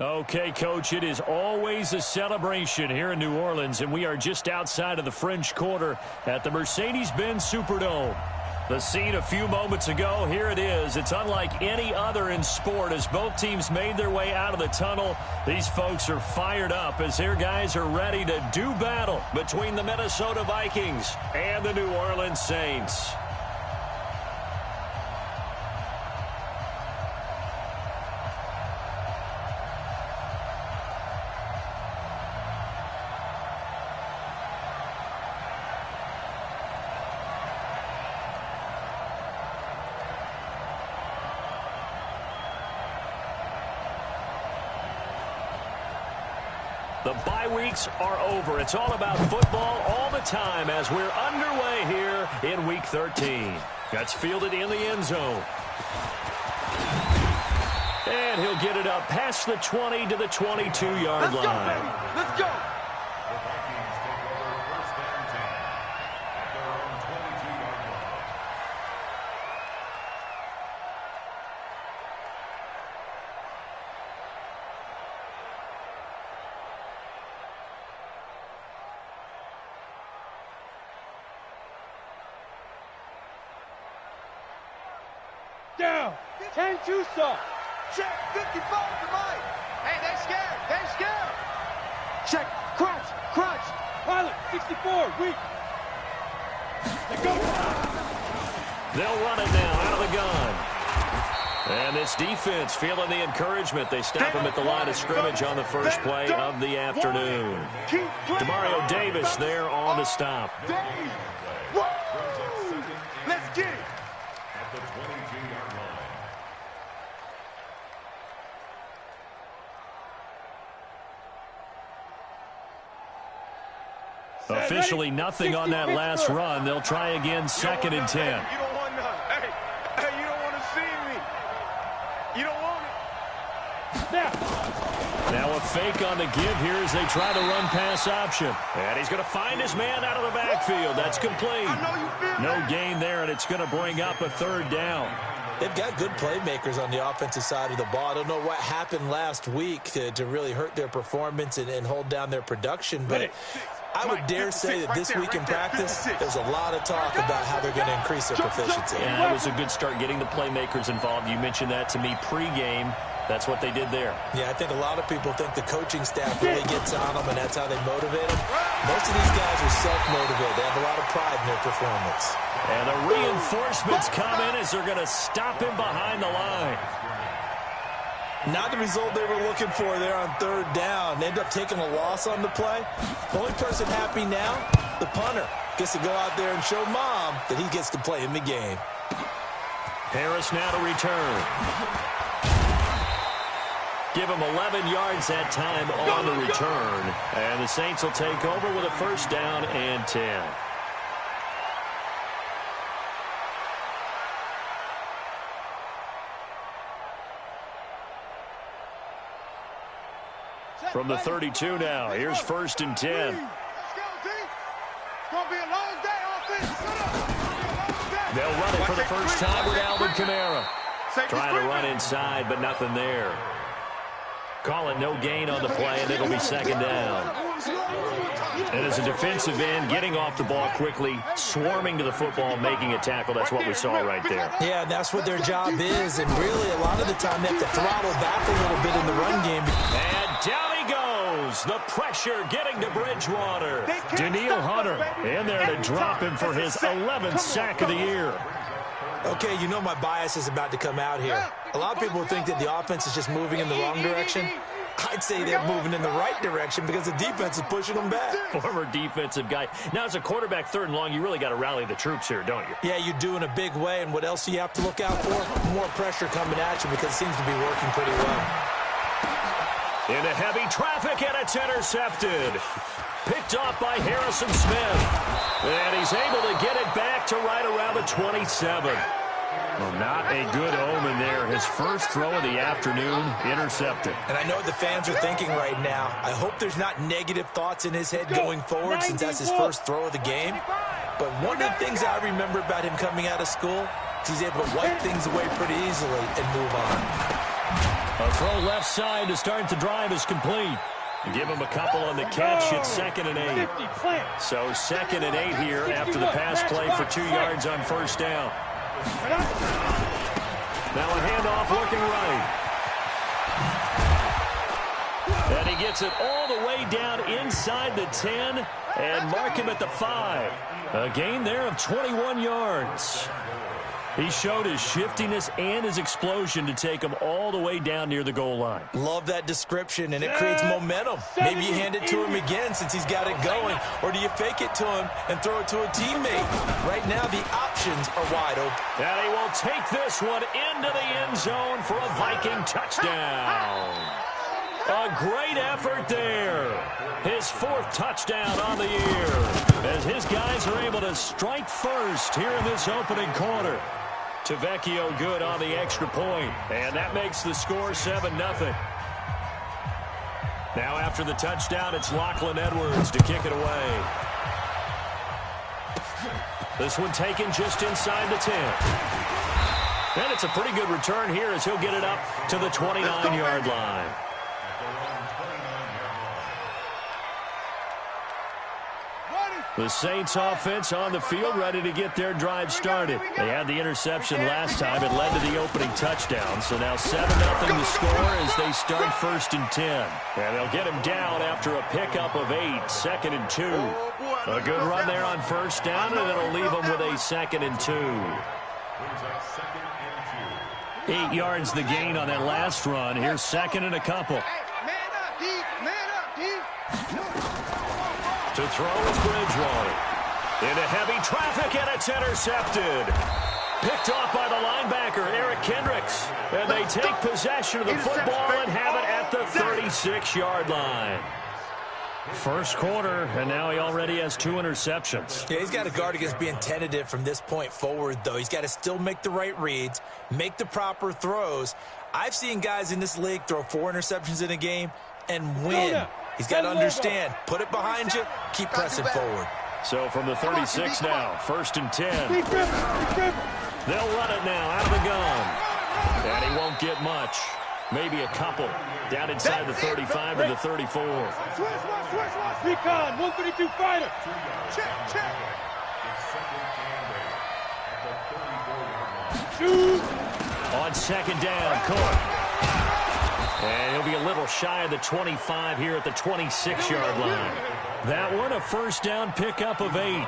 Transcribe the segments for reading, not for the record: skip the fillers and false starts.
Okay, Coach, it is always a celebration here in New Orleans, and we are just outside of the French Quarter at the Mercedes-Benz Superdome. The scene a few moments ago, here it is. It's unlike any other in sport as both teams made their way out of the tunnel. These folks are fired up as their guys are ready to do battle between the Minnesota Vikings and the New Orleans Saints. The bye weeks are over. It's all about football all the time as we're underway here in Week 13. That's fielded in the end zone. And he'll get it up past the 20 to the 22-yard line. Let's go, baby. Let's go. Down. 10-2 stop. Check. 55 to Mike. Hey, they're scared. They're scared. Check. Crunch. Crunch. Pilot. 64. Weak. Let go. They'll run it now out of the gun. And this defense feeling the encouragement. They stop him at the line of scrimmage on the first play of the afternoon. Demario Davis there on the stop. Let's get it. Officially nothing on that last run. They'll try again, 2nd and 10. You don't want none. Hey, you don't want to see me. You don't want it. Now a fake on the give here as they try the run pass option. And he's going to find his man out of the backfield. That's complete. No gain there, and it's going to bring up a 3rd down. They've got good playmakers on the offensive side of the ball. I don't know what happened last week to really hurt their performance and hold down their production, but I would dare say that this week in practice, there's a lot of talk about how they're going to increase their proficiency. Yeah, it was a good start getting the playmakers involved. You mentioned that to me pregame. That's what they did there. Yeah, I think a lot of people think the coaching staff really gets on them, and that's how they motivate them. Most of these guys are self-motivated. They have a lot of pride in their performance. And the reinforcements come in as they're going to stop him behind the line. Not the result they were looking for there on 3rd down. They end up taking a loss on the play. The only person happy now, the punter, gets to go out there and show Mom that he gets to play in the game. Harris now to return. Give him 11 yards that time on the return. And the Saints will take over with a 1st down and 10. From the 32 now, here's 1st and 10. Let's go, D. It's going to be a long day, offense. They'll run it for the first time with Alvin Kamara. Trying to run inside, but nothing there. Call it no gain on the play, and it'll be 2nd down. And as a defensive end, getting off the ball quickly, swarming to the football, making a tackle, that's what we saw right there. Yeah, and that's what their job is, and really a lot of the time they have to throttle back a little bit in the run game. And down he goes. The pressure getting to Bridgewater. Danielle Hunter in there to drop him for his 11th sack of the year. Okay, you know my bias is about to come out here. A lot of people think that the offense is just moving in the wrong direction. I'd say they're moving in the right direction because the defense is pushing them back. Former defensive guy. Now, as a quarterback 3rd and long, you really got to rally the troops here, don't you? Yeah, you do in a big way. And what else do you have to look out for? More pressure coming at you because it seems to be working pretty well. Into heavy traffic, and it's intercepted. Picked off by Harrison Smith. And he's able to get it back to right around the 27. Well, not a good omen there. His first throw of the afternoon, intercepted. And I know what the fans are thinking right now. I hope there's not negative thoughts in his head going forward since that's his first throw of the game. But one of the things I remember about him coming out of school is he's able to wipe things away pretty easily and move on. A throw left side to start the drive is complete. Give him a couple on the catch. It's 2nd and 8. So 2nd and 8 here after the pass play for 2 yards on first down. Now a handoff looking right. And he gets it all the way down inside the 10 and mark him at the 5. A gain there of 21 yards. He showed his shiftiness and his explosion to take him all the way down near the goal line. Love that description, and it creates momentum. Maybe you hand it to him again since he's got it going, or do you fake it to him and throw it to a teammate? Right now, the options are wide open. And he will take this one into the end zone for a Viking touchdown. A great effort there. His 4th touchdown on the year as his guys are able to strike first here in this opening quarter. Tavecchio good on the extra point, and that makes the score 7-0. Now after the touchdown, it's Lachlan Edwards to kick it away. This one taken just inside the 10. And it's a pretty good return here as he'll get it up to the 29-yard line. The Saints offense on the field, ready to get their drive started. They had the interception last time. It led to the opening touchdown. So now 7-0 the score as they start 1st and 10. And they'll get him down after a pickup of 8, 2nd and 2. A good run there on first down, and it'll leave them with a 2nd and 2. 8 yards the gain on that last run. Here's 2nd and a couple. To throw is Bridgewater. Into heavy traffic, and it's intercepted. Picked off by the linebacker, Eric Kendricks. And they take possession of the football and have it at the 36-yard line. First quarter, and now he already has 2 interceptions. Yeah, he's got to guard against being tentative from this point forward, though. He's got to still make the right reads, make the proper throws. I've seen guys in this league throw 4 interceptions in a game and win. He's got to understand, put it behind you, keep pressing forward. So from the 36 now, 1st and 10. They'll run it now out of the gun. And he won't get much. Maybe a couple. Down inside the 35 to the 34. Recon, 132 fighter. Check. Shoot. On 2nd down, Cook. And he'll be a little shy of the 25 here at the 26-yard line. That one, a first down pickup of 8.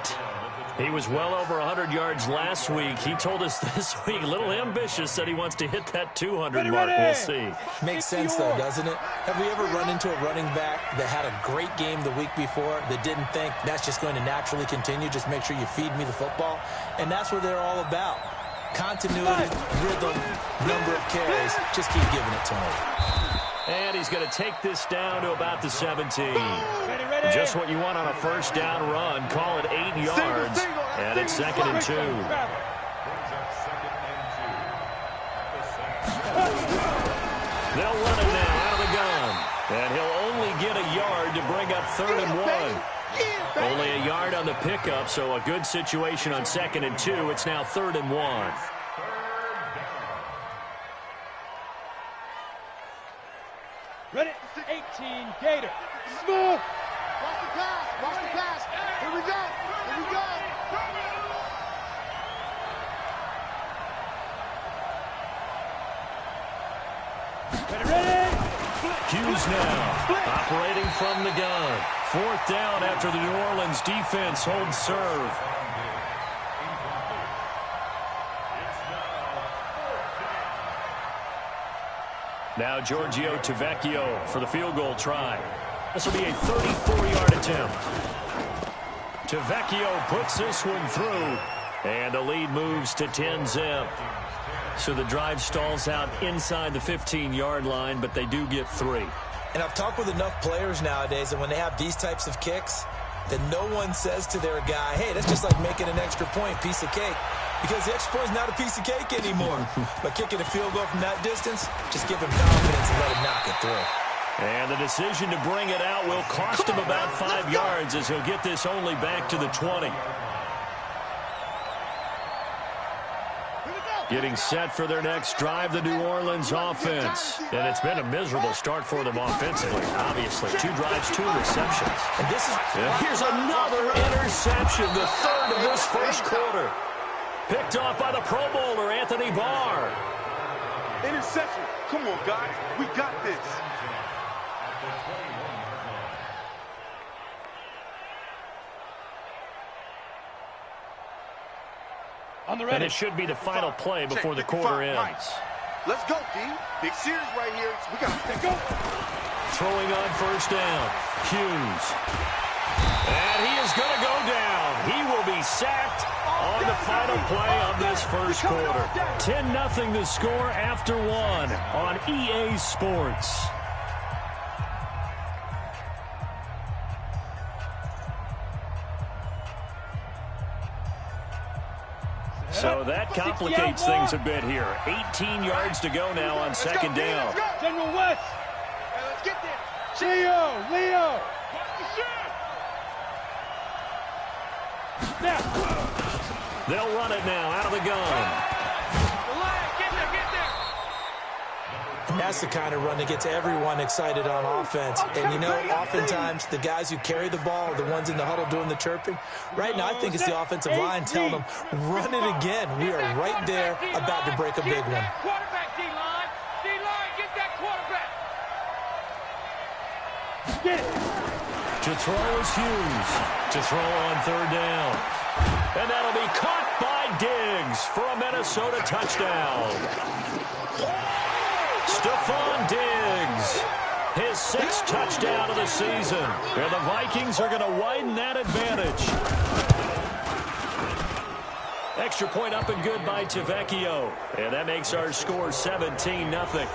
He was well over 100 yards last week. He told us this week, a little ambitious, said he wants to hit that 200 mark. We'll see. Makes sense, though, doesn't it? Have we ever run into a running back that had a great game the week before that didn't think that's just going to naturally continue? Just make sure you feed me the football. And that's what they're all about. Continuity, rhythm, number of carries. Just keep giving it to him. And he's going to take this down to about the 17. Just what you want on a first down run. Call it 8 yards. And it's 2nd and 2. They'll run it now out of the gun. And he'll only get a yard to bring up 3rd and 1. Only a yard on the pickup, so a good situation on 2nd and 2. It's now 3rd and 1. Ready? 18, Gator. Smooth. Watch the pass. Here we go. Ready? Hughes now operating from the gun. 4th down after the New Orleans defense holds serve. Now Giorgio Tavecchio for the field goal try. This will be a 34-yard attempt. Tavecchio puts this one through, and the lead moves to 10-zip. So the drive stalls out inside the 15-yard line, but they do get 3. And I've talked with enough players nowadays that when they have these types of kicks, that no one says to their guy, hey, that's just like making an extra point, piece of cake. Because the extra point is not a piece of cake anymore. But kicking a field goal from that distance, just give him confidence and let him knock it through. And the decision to bring it out will cost him about 5 yards as he'll get this only back to the 20. Getting set for their next drive, the New Orleans offense. And it's been a miserable start for them offensively, obviously. 2 drives, 2 receptions. And this is... Here's another interception, the third of this first quarter. Picked off by the Pro Bowler, Anthony Barr. Interception. Come on, guys. We got this. On the And ready. it should be the final play before the quarter ends. Let's go, D. Big series right here. We got to go. Throwing on first down, Hughes. And he is going to go down. He will be sacked on the final play of this first quarter. 10-0 the score after 1 on EA Sports. So that complicates things a bit here. 18 yards to go now on second down. General West. Hey, let's get there. Leo. Snap. They'll run it now out of the gun. And that's the kind of run that gets everyone excited on offense. And, you know, oftentimes the guys who carry the ball are the ones in the huddle doing the chirping. Right now, I think it's the offensive line telling them, run it again. We are right there about to break a big one. Quarterback, D-line. D-line, get that quarterback. Get it. To throw is Hughes. To throw on third down. And that'll be caught by Diggs for a Minnesota touchdown. Stephon Diggs, his 6th touchdown of the season. And the Vikings are going to widen that advantage. Extra point up and good by Tavecchio. And that makes our score 17-0.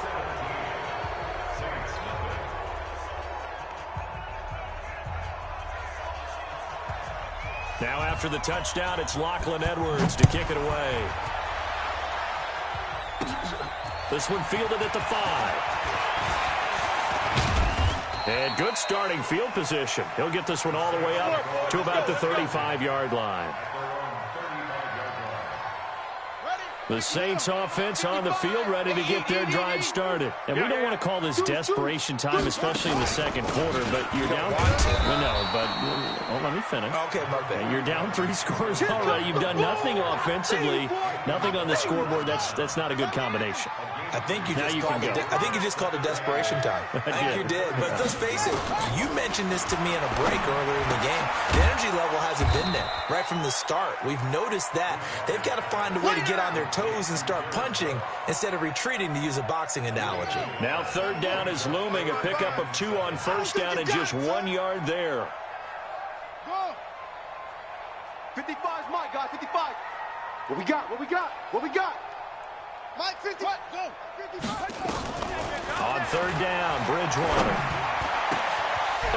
Now after the touchdown, it's Lachlan Edwards to kick it away. This one fielded at the 5. And good starting field position. He'll get this one all the way up to about the 35-yard line. The Saints offense on the field ready to get their drive started. And we don't want to call this desperation time, especially in the second quarter, but you're down. No, but let me finish. Okay, my bad. You're down 3 scores already. You've done nothing offensively, nothing on the scoreboard. That's not a good combination. I think you just called it. I think you just called it desperation time. I think you did. But let's face it. You mentioned this to me in a break earlier in the game. The energy level hasn't been there right from the start. We've noticed that they've got to find a way to get on their toes and start punching instead of retreating, to use a boxing analogy. Now third down is looming. A pickup of 2 on first down and just 1 yard there. 55 is Mike, guys. 55. What we got? What we got? What we got? Mike, 50. What? Go. 55. On third down, BreezYON1.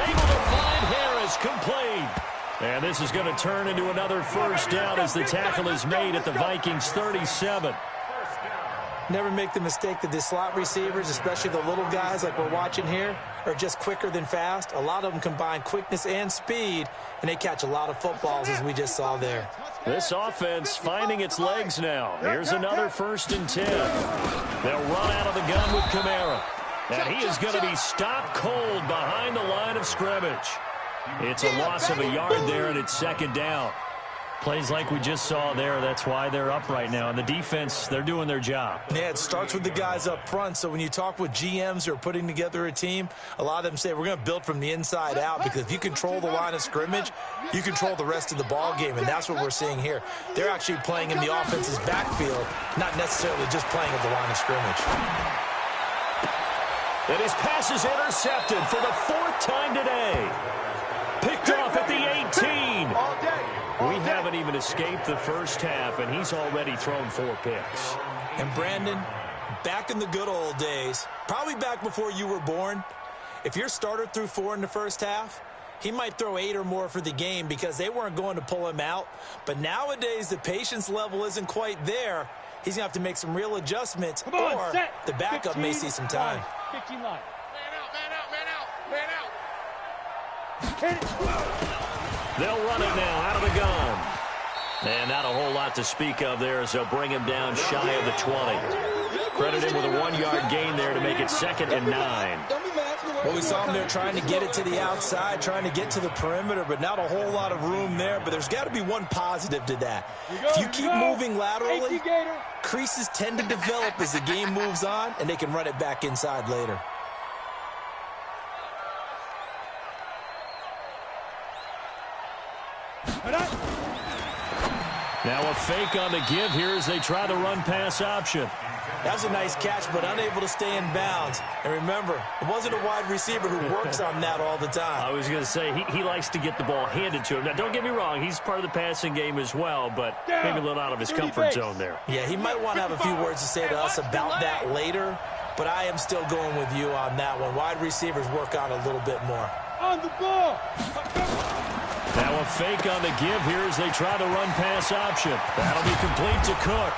Able to find Harris, complete. And this is going to turn into another first down as the tackle is made at the Vikings 37. Never make the mistake that the slot receivers, especially the little guys like we're watching here, are just quicker than fast. A lot of them combine quickness and speed, and they catch a lot of footballs, as we just saw there. This offense finding its legs now. Here's another 1st and 10. They'll run out of the gun with Kamara. And he is going to be stopped cold behind the line of scrimmage. It's a loss of a yard there, and it's second down. Plays like we just saw there. That's why they're up right now. And the defense, they're doing their job. Yeah, it starts with the guys up front. So when you talk with GMs who are putting together a team, a lot of them say we're going to build from the inside out, because if you control the line of scrimmage, you control the rest of the ball game, and that's what we're seeing here. They're actually playing in the offense's backfield, not necessarily just playing at the line of scrimmage. And his pass is intercepted for the 4th time today. Picked off at the 18. We haven't even escaped the first half, and he's already thrown 4 picks. And Brandon, back in the good old days, probably back before you were born, if your starter threw 4 in the first half, he might throw 8 or more for the game because they weren't going to pull him out. But nowadays, the patience level isn't quite there. He's going to have to make some real adjustments, or the backup may see some time. 15 line. They'll run it now out of the gun. And not a whole lot to speak of there as they'll bring him down shy of the 20. Credit him with a 1-yard gain there to make it 2nd and 9. Well, we saw him there trying to get it to the outside, trying to get to the perimeter, but not a whole lot of room there. But there's got to be one positive to that. If you keep moving laterally, creases tend to develop as the game moves on, and they can run it back inside later. Now a fake on the give here as they try the run-pass option. That was a nice catch, but unable to stay in bounds. And remember, it wasn't a wide receiver who works on that all the time. I was going to say, he likes to get the ball handed to him. Now, don't get me wrong, he's part of the passing game as well, but maybe a little out of his comfort zone there. Yeah, he might want to have a few words to say to us about that later, but I am still going with you on that one. Wide receivers work on a little bit more. On the ball. Now a fake on the give here as they try the run-pass option. That'll be complete to Cook.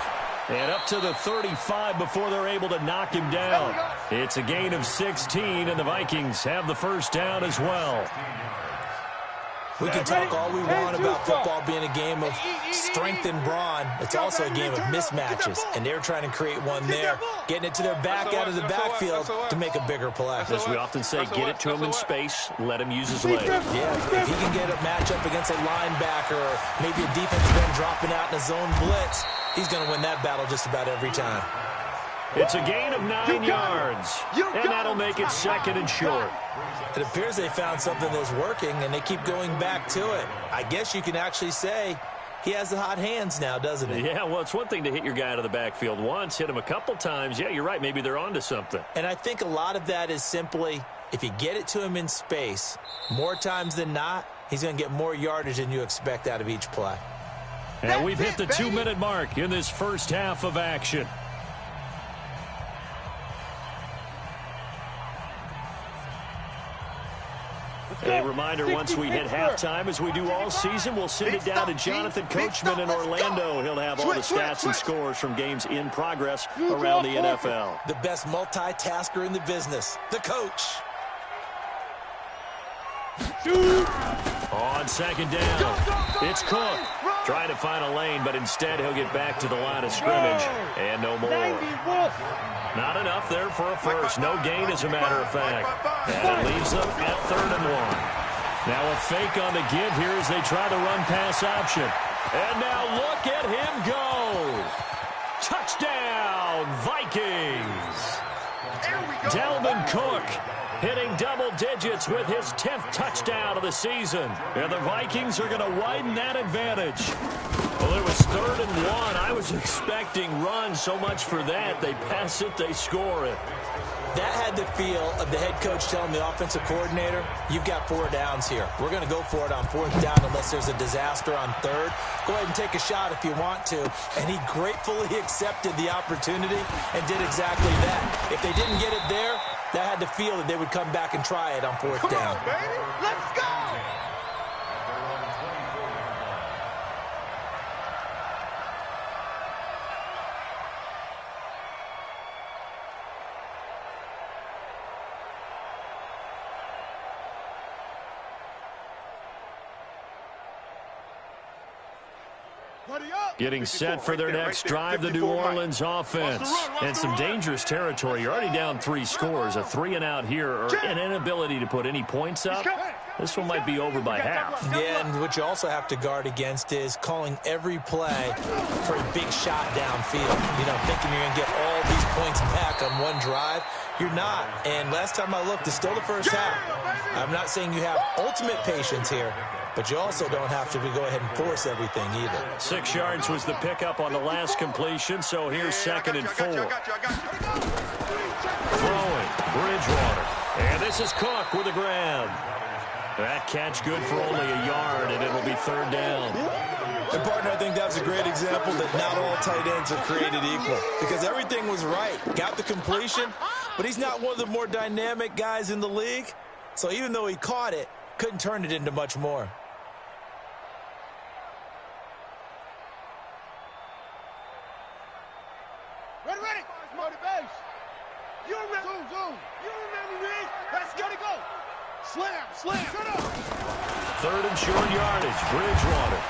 And up to the 35 before they're able to knock him down. It's a gain of 16, and the Vikings have the first down as well. We can talk all we want about football being a game of strength and brawn. It's also a game of mismatches, and they're trying to create one there, getting it to their back out of the backfield to make a bigger play. As we often say, get it to him in space, let him use his legs. Yeah, if he can get a matchup against a linebacker or maybe a defensive end dropping out in a zone blitz, he's going to win that battle just about every time. It's a gain of 9 yards, and that'll make it 2nd and short. It appears they found something that's working, and they keep going back to it. I guess you can actually say he has the hot hands now, doesn't he? Yeah, well, it's one thing to hit your guy out of the backfield once, hit him a couple times. Yeah, you're right. Maybe they're onto something. And I think a lot of that is simply if you get it to him in space, more times than not, he's going to get more yardage than you expect out of each play. And we've hit the 2-minute mark in this first half of action. A reminder, once we hit halftime, as we do all season, we'll send it down to Jonathan Coachman in Orlando. He'll have all the stats and scores from games in progress around the NFL. The best multitasker in the business, the coach. On 2nd down, it's Cook. Trying to find a lane, but instead he'll get back to the line of scrimmage. And no more. Not enough there for a first. No gain, as a matter of fact. And it leaves them at 3rd and 1. Now a fake on the give here as they try the run-pass option. And now look at him go. Touchdown, Vikings. Dalvin Cook hitting double digits with his 10th touchdown of the season. And the Vikings are going to widen that advantage. Well, it was 3rd and 1. I was expecting run, so much for that. They pass it, they score it. That had the feel of the head coach telling the offensive coordinator, you've got 4 downs here. We're going to go for it on 4th down unless there's a disaster on 3rd. Go ahead and take a shot if you want to. And he gratefully accepted the opportunity and did exactly that. If they didn't get it there, that had the feel that they would come back and try it on 4th down. Come on, baby. Let's go! Getting set for their next drive, the New Orleans offense. And some dangerous territory. You're already down 3 scores. A 3-and-out here, or an inability to put any points up. This one might be over by half. Yeah, and what you also have to guard against is calling every play for a big shot downfield. You know, thinking you're going to get all these points back on one drive. You're not. And last time I looked, it's still the first half. I'm not saying you have ultimate patience here, but you also don't have to go ahead and force everything either. 6 yards was the pickup on the last completion, so here's 2nd and 4. Throwing, Bridgewater. And this is Cook with a grab. That catch good for only a yard, and it'll be 3rd down. And, partner, I think that was a great example that not all tight ends are created equal, because everything was right. Got the completion, but he's not one of the more dynamic guys in the league. So even though he caught it, couldn't turn it into much more. Ready. Motivation. You remember. Zoom. You remember me. Let's go. Slam, slam. Third and short yardage, Bridgewater.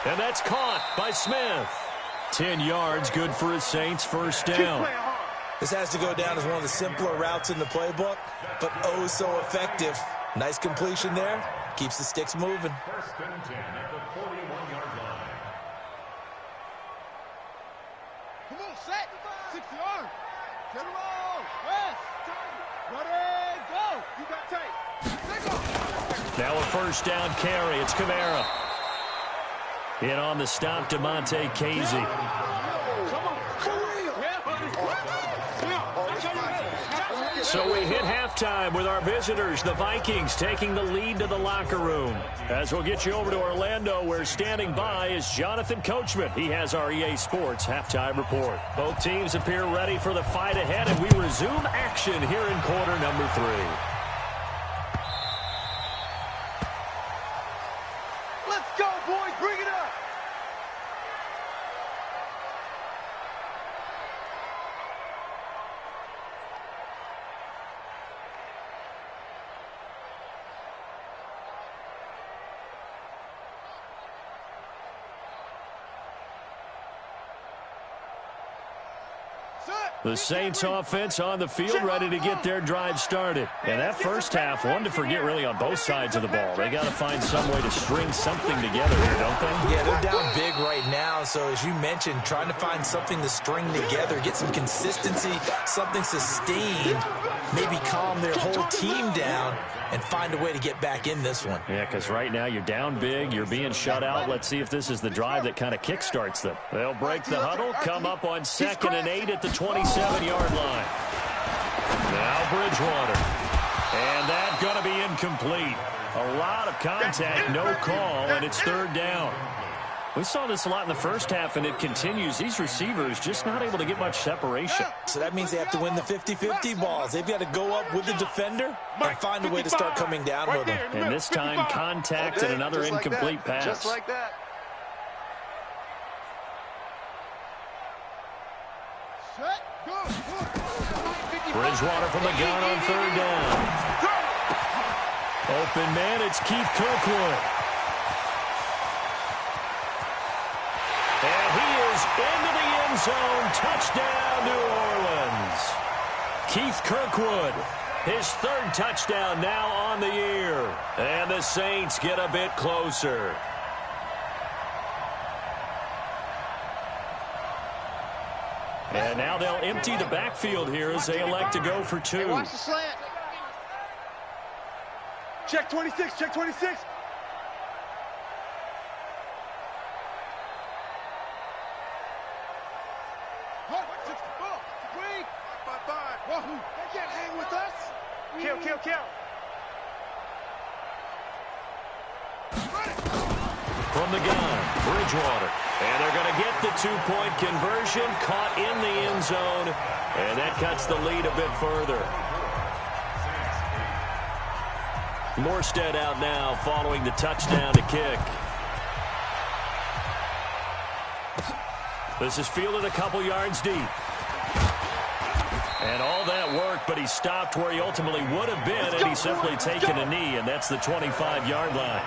And that's caught by Smith. 10 yards, good for his Saints, first down. This has to go down as one of the simpler routes in the playbook, but oh so effective. Nice completion there. Keeps the sticks moving. First and 10 at the 41-yard line. Come on, set. 6 yards. Get it roll. West. Ready, go. You got tape. Now a first down carry. It's Kamara. In on the stop, DeMonte Casey. So we hit halftime with our visitors, the Vikings, taking the lead to the locker room. As we'll get you over to Orlando, where standing by is Jonathan Coachman. He has our EA Sports halftime report. Both teams appear ready for the fight ahead, and we resume action here in quarter number 3. Let's go, boys. Bring it up. The Saints offense on the field, ready to get their drive started. And that first half, one to forget really on both sides of the ball. They got to find some way to string something together here, don't they? Yeah, they're down big right now. So as you mentioned, trying to find something to string together, get some consistency, something sustained, maybe calm their whole team down and find a way to get back in this one. Yeah, because right now you're down big, you're being shut out. Let's see if this is the drive that kind of kickstarts them. They'll break the huddle, come up on 2nd and 8 at the 27-yard line. Now Bridgewater. And that's going to be incomplete. A lot of contact, no call, and it's 3rd down. We saw this a lot in the first half, and it continues. These receivers just not able to get much separation. So that means they have to win the 50-50 balls. They've got to go up with the defender and find a way to start coming down with them. And this time, contact and another incomplete pass. Just like that. Set, go. Bridgewater from the gun on 3rd down. Open man, it's Keith Kirkwood. And he is into the end zone. Touchdown, New Orleans. Keith Kirkwood, his 3rd touchdown now on the year. And the Saints get a bit closer. And now they'll empty the backfield here as they elect to go for 2. Hey, watch the slant. Check 26, check 26. They can't hang with us. Kill, kill, kill. From the gun, Bridgewater. And they're going to get the 2-point conversion, caught in the end zone, and that cuts the lead a bit further. Morstead out now following the touchdown to kick. This is fielded a couple yards deep. And all that work, but he stopped where he ultimately would have been, and he's simply taken a knee, and that's the 25-yard line.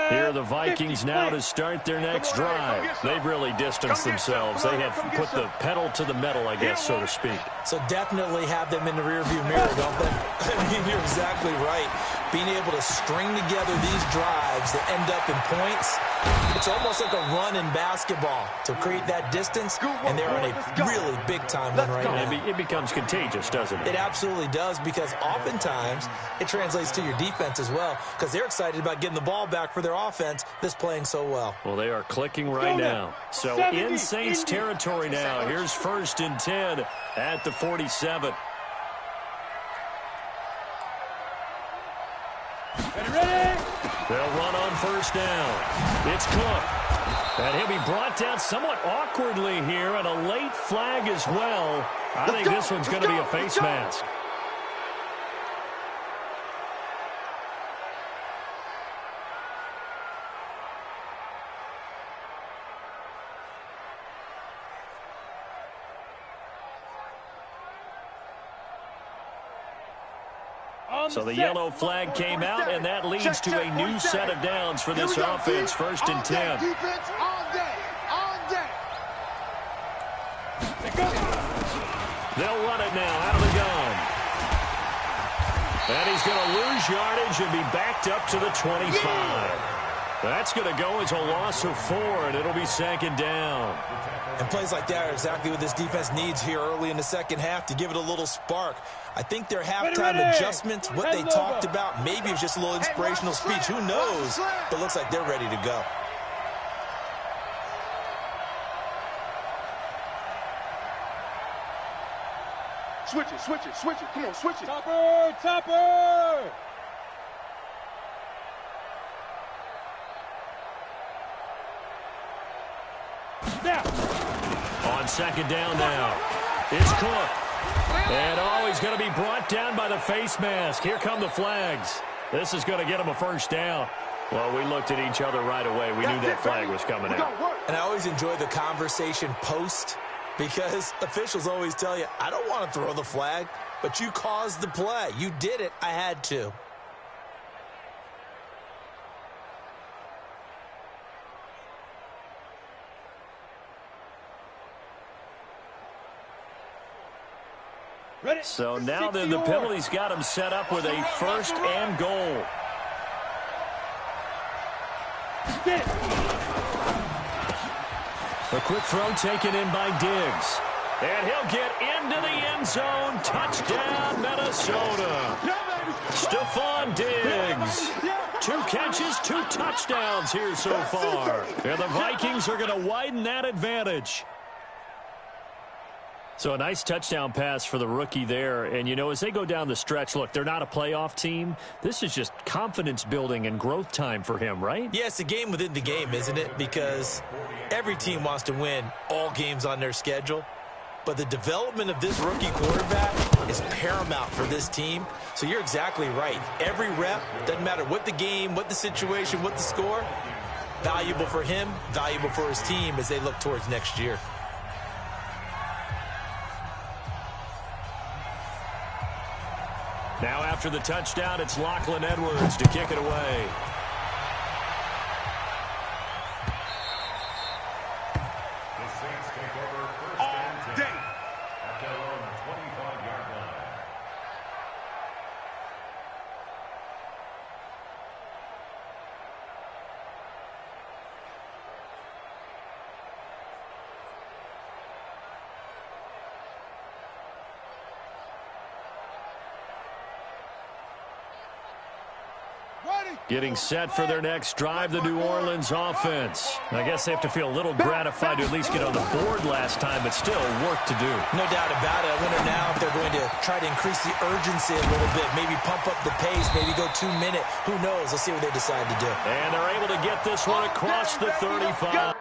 Here are the Vikings now to start their next drive. They've really distanced themselves. They have put the pedal to the metal, I guess, so to speak. So definitely have them in the rearview mirror, don't they? I mean, you're exactly right. Being able to string together these drives that end up in points, it's almost like a run in basketball to create that distance, and they're on a really big-time one right now. It becomes contagious, doesn't it? It absolutely does, because oftentimes it translates to your defense as well, because they're excited about getting the ball back for their offense that's playing so well. Well, they are clicking right now. So in Saints territory now. Here's 1st and 10 at the 47. They'll run on 1st down. It's Cook. And he'll be brought down somewhat awkwardly here, and a late flag as well. I think this one's going to be a face mask. So the yellow flag came out, and that leads to a new set of downs for this offense. 1st and 10. Defense on deck. On deck. They'll run it now out of the gun. And he's going to lose yardage and be backed up to the 25. That's going to go as a loss of 4, and it'll be 2nd down. And plays like that are exactly what this defense needs here early in the second half to give it a little spark. I think their halftime adjustments, what they talked about, maybe it was just a little inspirational speech. Who knows? But it looks like they're ready to go. Switch it, switch it, switch it. Come on, switch it. Topper, topper. Now. On 2nd down now. It's Cook. And he's going to be brought down by the face mask. Here come the flags. This is going to get him a 1st down. Well, we looked at each other right away. We knew that flag was coming out. And I always enjoy the conversation post, because officials always tell you, I don't want to throw the flag, but you caused the play. You did it. I had to. So now then the penalty's got him set up with a 1st and goal. A quick throw taken in by Diggs. And he'll get into the end zone. Touchdown, Minnesota. Stephon Diggs. 2 catches, 2 touchdowns here so far. And the Vikings are going to widen that advantage. So a nice touchdown pass for the rookie there. And, you know, as they go down the stretch, look, they're not a playoff team. This is just confidence building and growth time for him, right? Yeah, it's a game within the game, isn't it? Because every team wants to win all games on their schedule. But the development of this rookie quarterback is paramount for this team. So you're exactly right. Every rep, doesn't matter what the game, what the situation, what the score, valuable for him, valuable for his team as they look towards next year. Now after the touchdown, it's Lachlan Edwards to kick it away. The Saints take over 1st and 10 at their own 25-yard line. Getting set for their next drive, the New Orleans offense. I guess they have to feel a little gratified to at least get on the board last time, but still work to do. No doubt about it. I wonder now if they're going to try to increase the urgency a little bit, maybe pump up the pace, maybe go 2-minute. Who knows? Let's see what they decide to do. And they're able to get this one across the 35.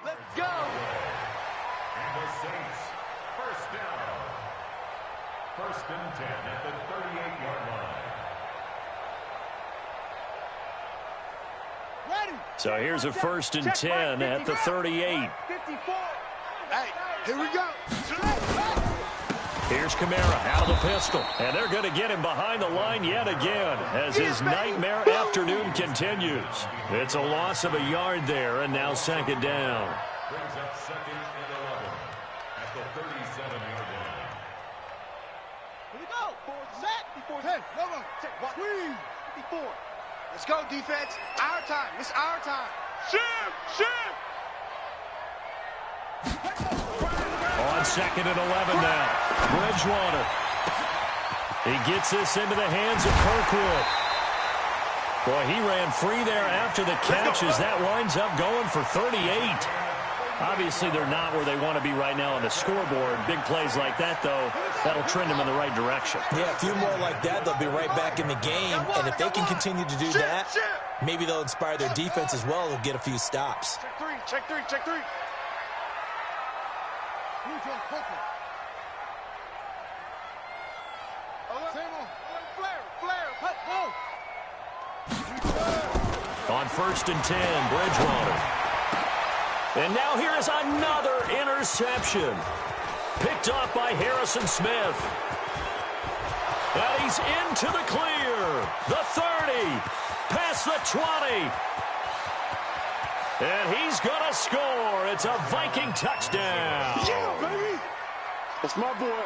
Let's go. And the Saints, 1st down. 1st and 10 at the 38-yard line. Ready. So here's a 1st and 10 at the 38. 54. Hey, here we go. Here's Kamara out of the pistol. And they're going to get him behind the line yet again as his nightmare afternoon continues. It's a loss of a yard there, and now 2nd down. Brings up 2nd and 11 at the 37-yard line. Here we go. Set. 10. No. Check. 54. Let's go, defense. Our time. It's our time. Shift. On 2nd and 11 now. Bridgewater. He gets this into the hands of Kirkwood. Boy, he ran free there after the catch as that winds up going for 38. Obviously, they're not where they want to be right now on the scoreboard. Big plays like that, though, That'll trend them in the right direction. Yeah, a few more like that, they'll be right back in the game. And if they can continue to do that, maybe they'll inspire their defense as well. They'll get a few stops. Check three, check three, check three. On 1st and 10, Bridgewater. And now here is another interception. Picked off by Harrison Smith. And he's into the clear. The 30. Past the 20. And he's going to score. It's a Viking touchdown. Yeah, baby. That's my boy.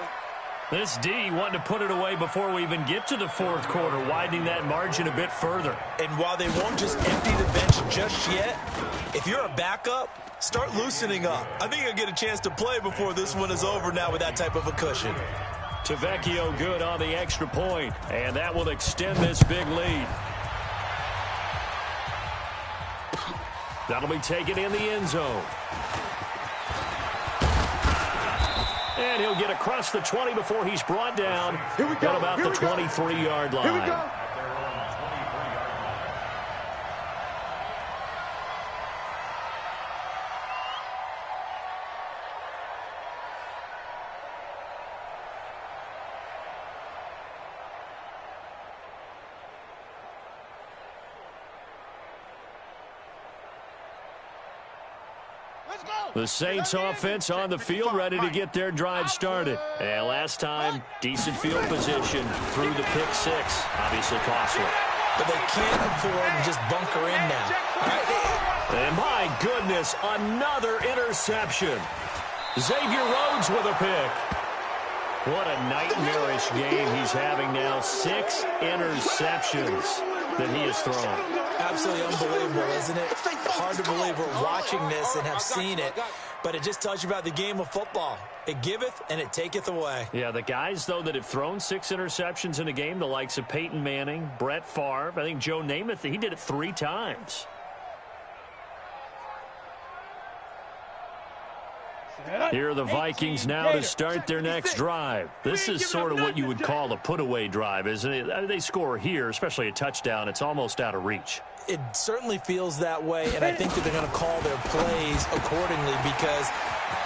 This D wanting to put it away before we even get to the 4th quarter, widening that margin a bit further. And while they won't just empty the bench just yet, if you're a backup, start loosening up. I think you'll get a chance to play before this one is over now with that type of a cushion. Tavecchio good on the extra point, and that will extend this big lead. That'll be taken in the end zone. And he'll get across the 20 before he's brought down at about the 23-yard line. Here we go. The Saints offense on the field, ready to get their drive started. And last time, decent field position through the pick 6. Obviously costly. But they can't afford to just bunker in now. And my goodness, another interception. Xavier Rhodes with a pick. What a nightmarish game he's having now. 6 interceptions that he has thrown. Absolutely unbelievable, isn't it? Hard to believe we're watching this and have seen it, but it just tells you about the game of football. It giveth and it taketh away. Yeah, the guys, though, that have thrown 6 interceptions in a game, the likes of Peyton Manning, Brett Favre, I think Joe Namath, he did it 3 times. Here are the Vikings now to start their next drive. This is sort of what you would call a put-away drive, isn't it? They score here, especially a touchdown. It's almost out of reach. It certainly feels that way, and I think that they're going to call their plays accordingly because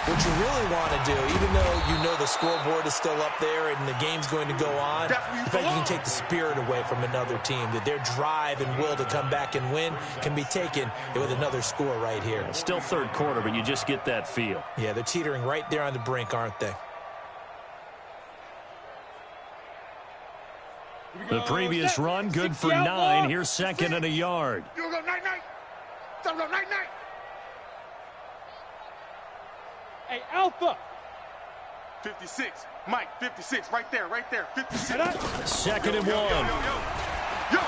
what you really want to do, even though you know the scoreboard is still up there and the game's going to go on, the fact you can take the spirit away from another team, that their drive and will to come back and win can be taken with another score right here. Still 3rd quarter, but you just get that feel. Yeah, they're teetering right there on the brink, aren't they? The previous run, good for 9. Here's 2nd and a yard. You go night-night. Go night-night. Hey, Alpha. 56. Mike, 56. Right there, 56. 2nd and 1. Yo.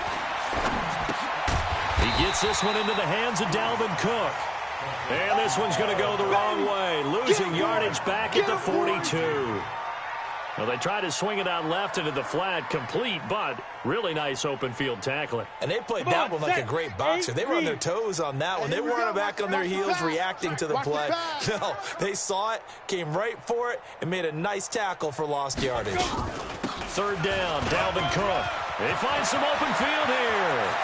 He gets this one into the hands of Dalvin Cook. And this one's going to go the wrong way. Losing yardage back at the 42. Well, they tried to swing it out left into the flat, complete, but really nice open field tackling. And they played that one like a great boxer. They were on their toes on that one. They weren't back on their heels reacting to the play. No, they saw it, came right for it, and made a nice tackle for lost yardage. 3rd down, Dalvin Cook. They find some open field here.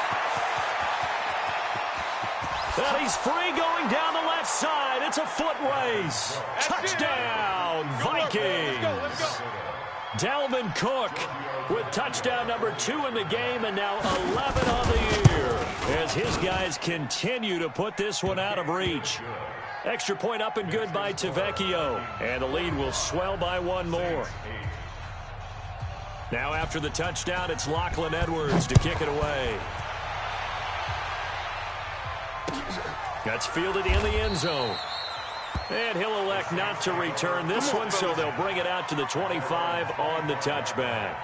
And he's free going down the left side. It's a foot race. Touchdown, Vikings. Dalvin Cook with touchdown number 2 in the game and now 11 on the year as his guys continue to put this one out of reach. Extra point up and good by Tavecchio, and the lead will swell by 1 more. Now after the touchdown, it's Lachlan Edwards to kick it away. That's fielded in the end zone. And he'll elect not to return this one, so they'll bring it out to the 25 on the touchback.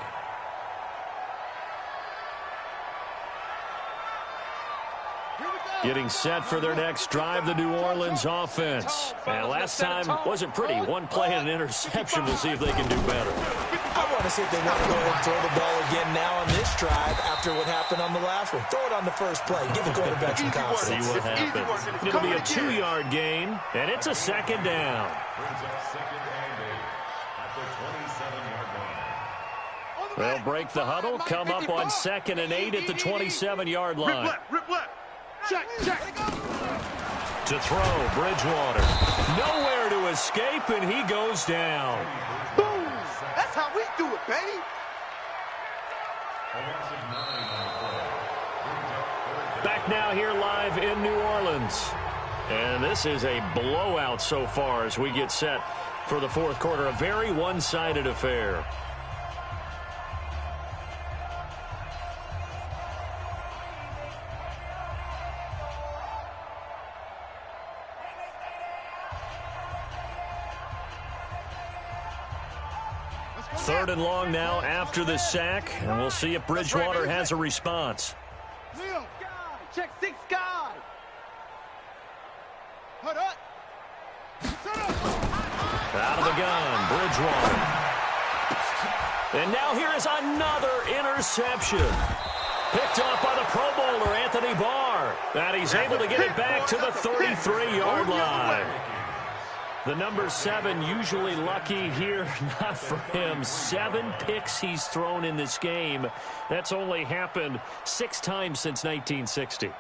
Getting set for their next drive, the New Orleans offense. And last time wasn't pretty. 1 play and an interception. We'll see if they can do better. I want to see if they want to go ahead and throw the ball again now on this drive after what happened on the last one. Throw it on the first play. Give the quarterback some confidence. See what happens. It'll be a 2-yard gain, and it's a 2nd down. Brings up 2nd and 8 at the 27-yard line. They'll break the huddle, come up on 2nd and 8 at the 27-yard line. Rip left. Check. To throw, Bridgewater. Nowhere to escape, and he goes down. Boom. That's how we do it, baby. Back now here live in New Orleans. And this is a blowout so far as we get set for the fourth quarter. A very one-sided affair. Third and long now after the sack, and we'll see if Bridgewater has a response. Check 6 guy. Put up. Out of the gun, Bridgewater. And now here is another interception. Picked up by the Pro Bowler, Anthony Barr. And he's able to get it back to the 33-yard line. The number 7 usually lucky here, not for him. 7 picks he's thrown in this game. That's only happened 6 times since 1960.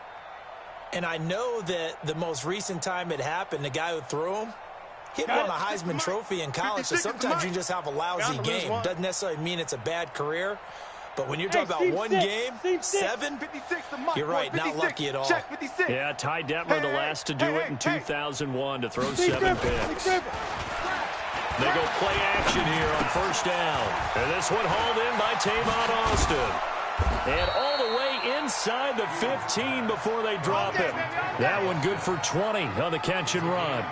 And I know that the most recent time it happened, the guy who threw him, he won a Heisman Trophy in college, so sometimes you just have a lousy game. Doesn't necessarily mean it's a bad career. But when you're talking about one game, 7, you're right, not lucky at all. Yeah, Ty Detmer, the last to do it in 2001, to throw 7 picks. They go play action here on first down. And this one hauled in by Tavon Austin. And all the way inside the 15 before they drop it. That one good for 20 on the catch and run.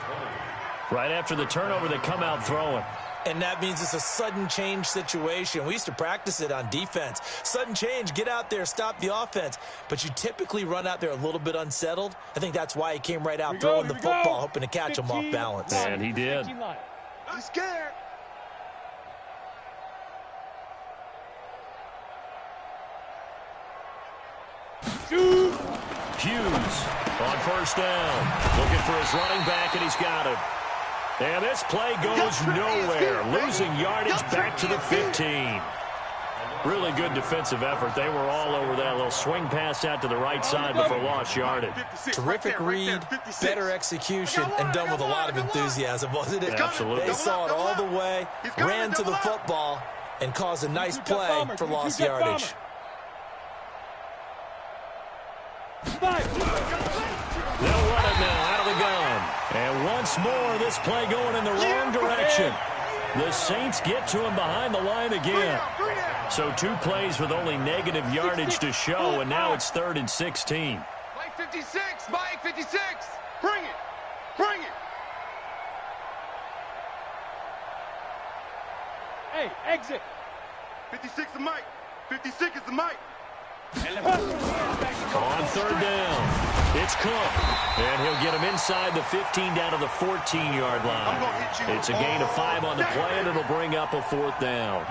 Right after the turnover, they come out throwing. And that means it's a sudden change situation. We used to practice it on defense. Sudden change, get out there, stop the offense. But you typically run out there a little bit unsettled. I think that's why he came right out throwing the football, hoping to catch him off balance. And he did. He's scared. Hughes on first down. Looking for his running back, and he's got it. And this play goes nowhere. Losing yardage back to the 15. Really good defensive effort. They were all over that little swing pass out to the right side before lost yardage. Terrific read, better execution, and done with a lot of enthusiasm, wasn't it? Absolutely. They saw it all the way, ran to the football, and caused a nice play for lost yardage. They'll run it now out of the gun. And once more, this play going in the wrong direction. The Saints get to him behind the line again. So 2 plays with only negative yardage to show, and now it's 3rd and 16. Mike 56, Mike 56. Bring it. Bring it. Hey, exit. 56 is Mike. 56 is the Mike. On 3rd down, it's Cook. And he'll get him inside the 15 down to the 14-yard line. It's a gain of 5 on the play, and it'll bring up a 4th down.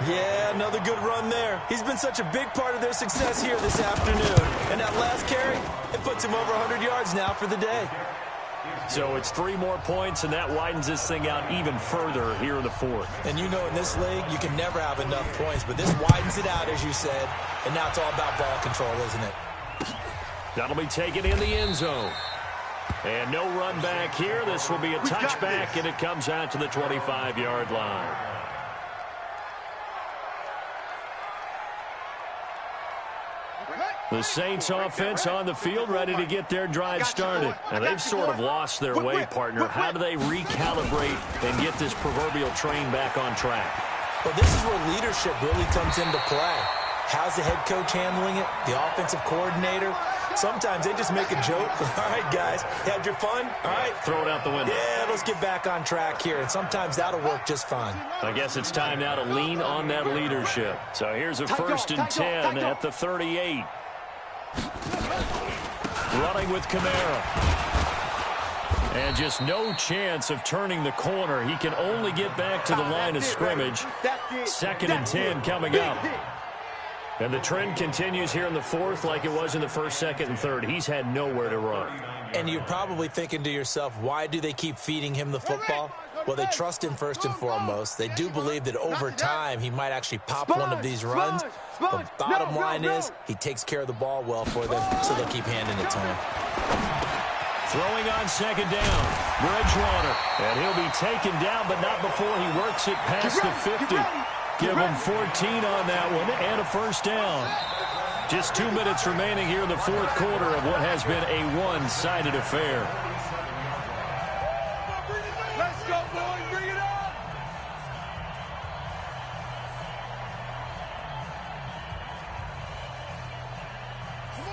Yeah, another good run there. He's been such a big part of their success here this afternoon. And that last carry, it puts him over 100 yards now for the day. So it's 3 more points, and that widens this thing out even further here in the 4th. And you know in this league, you can never have enough points, but this widens it out, as you said. And now it's all about ball control, isn't it? That'll be taken in the end zone. And no run back here. This will be a touchback, and it comes out to the 25-yard line. The Saints offense on the field, ready to get their drive started. And they've sort of lost their way, partner. How do they recalibrate and get this proverbial train back on track? Well, this is where leadership really comes into play. How's the head coach handling it? The offensive coordinator? Sometimes they just make a joke. All right, guys, had your fun? All right. Throw it out the window. Yeah, let's get back on track here. And sometimes that'll work just fine. I guess it's time now to lean on that leadership. So here's a 1st and 10 at the 38. Running with Kamara. And just no chance of turning the corner. He can only get back to the line of scrimmage. 2nd and 10 coming up. And the trend continues here in the 4th like it was in the 1st, 2nd, and 3rd. He's had nowhere to run. And you're probably thinking to yourself, why do they keep feeding him the football? Well, they trust him first and foremost. They do believe that over time he might actually pop one of these runs. The bottom line is he takes care of the ball well for them, so they'll keep handing it to him. Throwing on second down, Bridgewater. And he'll be taken down, but not before he works it past the 50. Give him 14 on that one and a first down. Just 2 minutes remaining here in the fourth quarter of what has been a one-sided affair. Let's go, boys. Bring it on.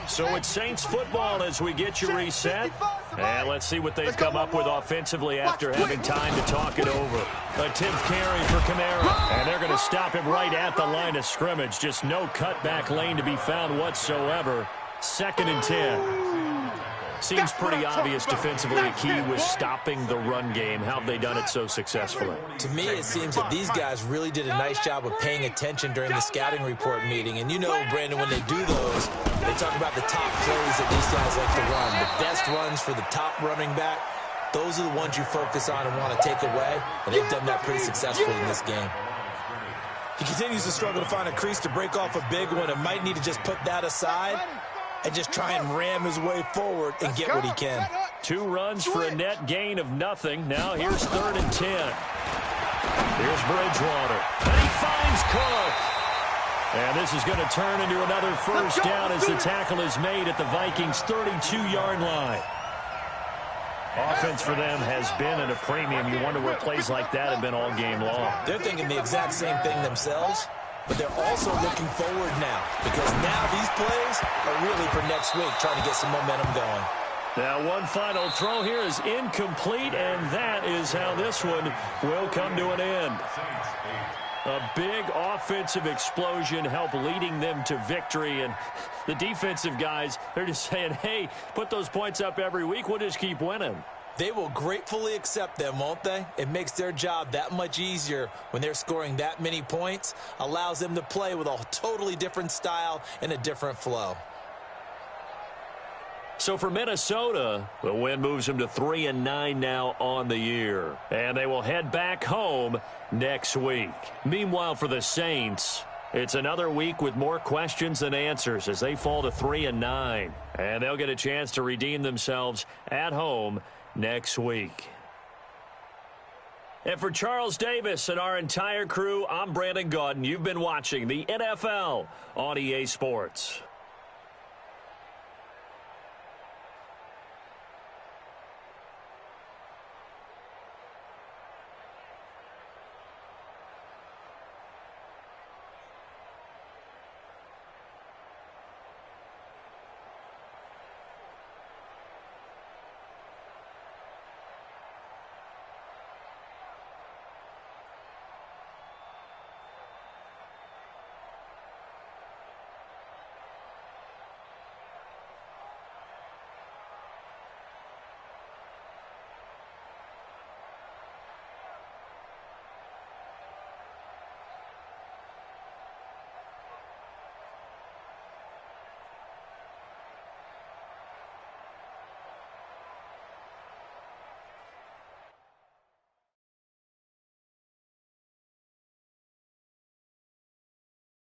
So it's Saints football as we get you reset. And let's see what they've come up with offensively after having time to talk it over. A 10th carry for Kamara. And they're going to stop him right at the line of scrimmage. Just no cutback lane to be found whatsoever. 2nd and 10. Seems pretty obvious defensively the key was stopping the run game. How have they done it so successfully? To me, it seems that these guys really did a nice job of paying attention during the scouting report meeting. And you know, Brandon, when they do those, they talk about the top plays that these guys like to run. The best runs for the top running back, those are the ones you focus on and want to take away. And they've done that pretty successfully in this game. He continues to struggle to find a crease to break off a big one and might need to just put that aside and just try and ram his way forward and get what he can. 2 runs for a net gain of nothing. Now here's 3rd and 10. Here's Bridgewater. And he finds Cook. And this is going to turn into another first down as the tackle is made at the Vikings' 32-yard line. Offense for them has been at a premium. You wonder where plays like that have been all game long. They're thinking the exact same thing themselves. But they're also looking forward now, because now these plays are really for next week, trying to get some momentum going. Now one final throw here is incomplete, and that is how this one will come to an end. A big offensive explosion helped leading them to victory, and the defensive guys, they're just saying, hey, put those points up every week, we'll just keep winning. They will gratefully accept them, won't they? It makes their job that much easier when they're scoring that many points, allows them to play with a totally different style and a different flow. So for Minnesota, the win moves them to 3-9 now on the year. And they will head back home next week. Meanwhile, for the Saints, it's another week with more questions than answers as they fall to 3-9. And they'll get a chance to redeem themselves at home next week. And for Charles Davis and our entire crew, I'm Brandon Gaudin. You've been watching the NFL on EA Sports.